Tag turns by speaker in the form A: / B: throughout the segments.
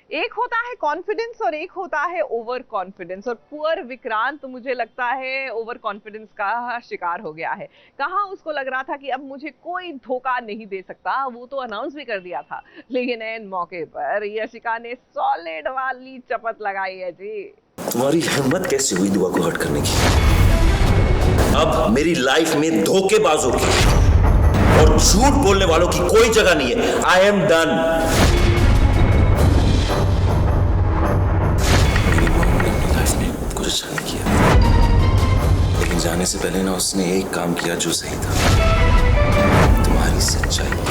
A: एक होता है कॉन्फिडेंस और एक होता है ओवर कॉन्फिडेंस। और पुअर विक्रांत मुझे लगता है ओवर कॉन्फिडेंस का शिकार हो गया है। कहाँ उसको लग रहा था कि अब मुझे कोई धोखा नहीं दे सकता, वो तो अनाउंस भी कर दिया था, लेकिन एन मौके पर यशिका ने सॉलिड वाली चपत लगाई है जी।
B: तुम्हारी हिम्मत कैसे हुई दुआ को हर्ट करने की? अब मेरी लाइफ में धोखेबाजों की और झूठ बोलने वालों की कोई जगह नहीं है। I am done. मेरी मॉम ने अपनी लाइफ में कुछ अच्छा नहीं किया, लेकिन जाने से पहले ना उसने एक काम किया जो सही था, तुम्हारी सच्चाई।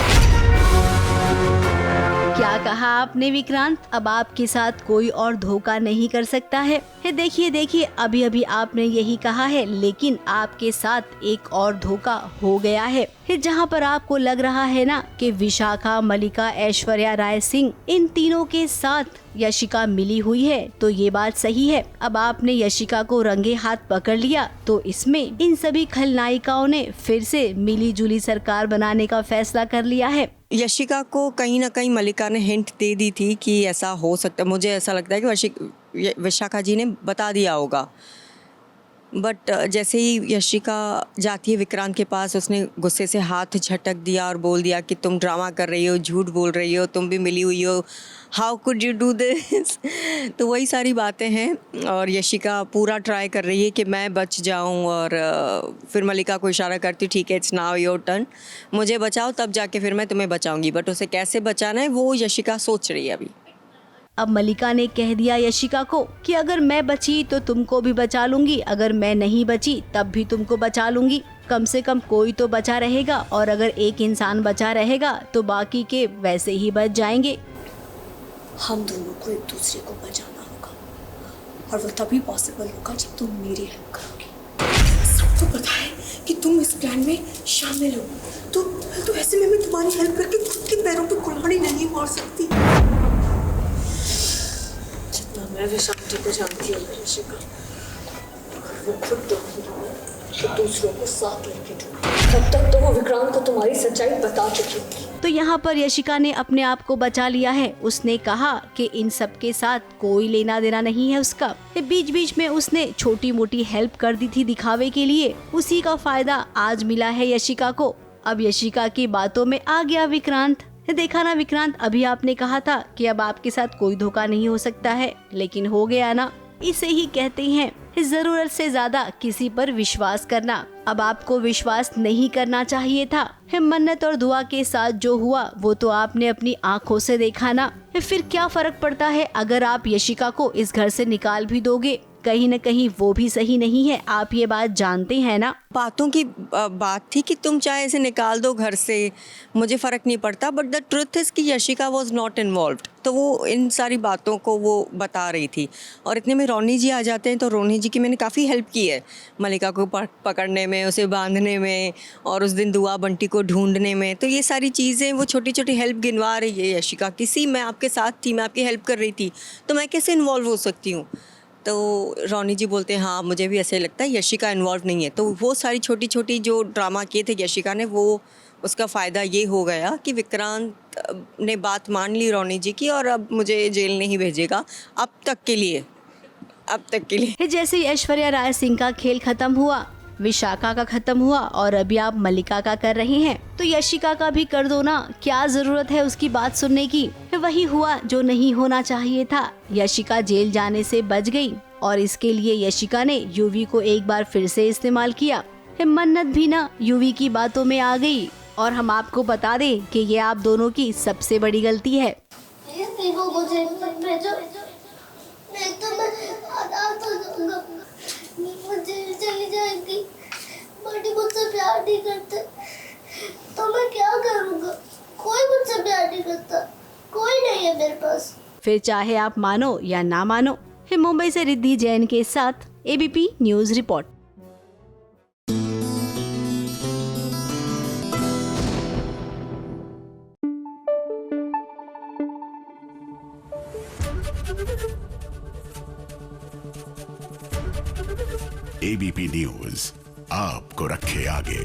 C: क्या कहा आपने विक्रांत? अब आपके साथ कोई और धोखा नहीं कर सकता है। देखिए अभी अभी आपने यही कहा है, लेकिन आपके साथ एक और धोखा हो गया है। जहां पर आपको लग रहा है ना कि विशाखा, मलिका, ऐश्वर्या राय सिंह, इन तीनों के साथ यशिका मिली हुई है, तो ये बात सही है। अब आपने यशिका को रंगे हाथ पकड़ लिया, तो इसमें इन सभी खलनायिकाओं ने फिर से मिली जुली सरकार बनाने का फैसला कर लिया है।
D: यशिका को कहीं ना कहीं मलिका ने हिंट दे दी थी कि ऐसा हो सकता है। मुझे ऐसा लगता है कि विशाखा जी ने बता दिया होगा, बट जैसे ही यशिका जाती है विक्रांत के पास, उसने गुस्से से हाथ झटक दिया और बोल दिया कि तुम ड्रामा कर रही हो, झूठ बोल रही हो, तुम भी मिली हुई हो, how could you do this. तो वही सारी बातें हैं और यशिका पूरा ट्राई कर रही है कि मैं बच जाऊं, और फिर मलिका को इशारा करती, ठीक है इट्स नाउ योर टर्न, मुझे बचाओ तब जाके फिर मैं तुम्हें बचाऊंगी। बट उसे कैसे बचाना है वो यशिका सोच रही है अभी।
C: अब मलिका ने कह दिया यशिका को कि अगर मैं बची तो तुमको भी बचा लूंगी, अगर मैं नहीं बची तब भी तुमको बचा लूंगी। कम से कम कोई तो बचा रहेगा, और अगर एक इंसान बचा रहेगा तो बाकी के वैसे ही बच जाएंगे।
E: हम दोनों को एक दूसरे को बचाना होगा, और वो तभी पॉसिबल होगा जब तुम मेरी हेल्प करोगे। सबको पता है कि तुम इस प्लान में शामिल हो, तो ऐसे में मैं तुम्हारी हेल्प करके खुद के पैरों पे कुल्हाड़ी नहीं मार सकती। मैं विशाखा को जानती हूँ यशिका, वो खुद तो दूसरों को साथ लेके तब तक तो वो विक्रांत को तुम्हारी सच्चाई बता चुकी थी।
C: तो यहाँ पर यशिका ने अपने आप को बचा लिया है। उसने कहा कि इन सब के साथ कोई लेना देना नहीं है उसका। बीच बीच में उसने छोटी मोटी हेल्प कर दी थी दिखावे के लिए, उसी का फायदा आज मिला है यशिका को। अब यशिका की बातों में आ गया विक्रांत। देखा ना विक्रांत, अभी आपने कहा था कि अब आपके साथ कोई धोखा नहीं हो सकता है, लेकिन हो गया ना। इसे ही कहते हैं जरूरत से ज्यादा किसी पर विश्वास करना। अब आपको विश्वास नहीं करना चाहिए था। मन्नत और दुआ के साथ जो हुआ वो तो आपने अपनी आंखों से देखा ना। फिर क्या फर्क पड़ता है अगर आप यशिका को इस घर से निकाल भी दोगे? कहीं न कहीं वो भी सही नहीं है, आप ये बात जानते हैं ना।
D: बातों की बात थी कि तुम चाहे इसे निकाल दो घर से, मुझे फ़र्क नहीं पड़ता, बट द ट्रुथ इज़ कि यशिका वॉज नॉट इन्वॉल्व्ड। तो वो इन सारी बातों को वो बता रही थी। और इतने में रोनी जी आ जाते हैं, तो रोनी जी की मैंने काफ़ी हेल्प की है मलिका को पकड़ने में, उसे बांधने में, और उस दिन दुआ बंटी को ढूंढने में। तो ये सारी चीज़ें वो छोटी छोटी हेल्प गिनवा रही है यशिका। किसी मैं आपके साथ थी, मैं आपकी हेल्प कर रही थी, तो मैं कैसे इन्वॉल्व हो सकती हूँ? तो रोनी जी बोलते हैं हाँ मुझे भी ऐसे लगता है यशिका इन्वॉल्व नहीं है। तो वो सारी छोटी छोटी जो ड्रामा किए थे यशिका ने, वो उसका फ़ायदा ये हो गया कि विक्रांत ने बात मान ली रोनी जी की, और अब मुझे जेल नहीं भेजेगा अब तक के लिए।
C: जैसे ही ऐश्वर्या राय सिंह का खेल खत्म हुआ, विशाखा का खत्म हुआ, और अभी आप मलिका का कर रहे हैं, तो यशिका का भी कर दो ना। क्या जरूरत है उसकी बात सुनने की? वही हुआ जो नहीं होना चाहिए था। यशिका जेल जाने से बच गई, और इसके लिए यशिका ने यूवी को एक बार फिर से इस्तेमाल किया। मन्नत भी ना यूवी की बातों में आ गई, और हम आपको बता दें कि ये आप दोनों की सबसे बड़ी गलती है।
F: चली जाएगी, बड़ी मुझसे प्यार नहीं करते, तो मैं क्या करूँगा? कोई मुझसे प्यार नहीं करता, कोई नहीं है मेरे पास।
C: फिर चाहे आप मानो या ना मानो। मुंबई से रिद्धि जैन के साथ ABP news report.
G: ABP news आपको रखे आगे।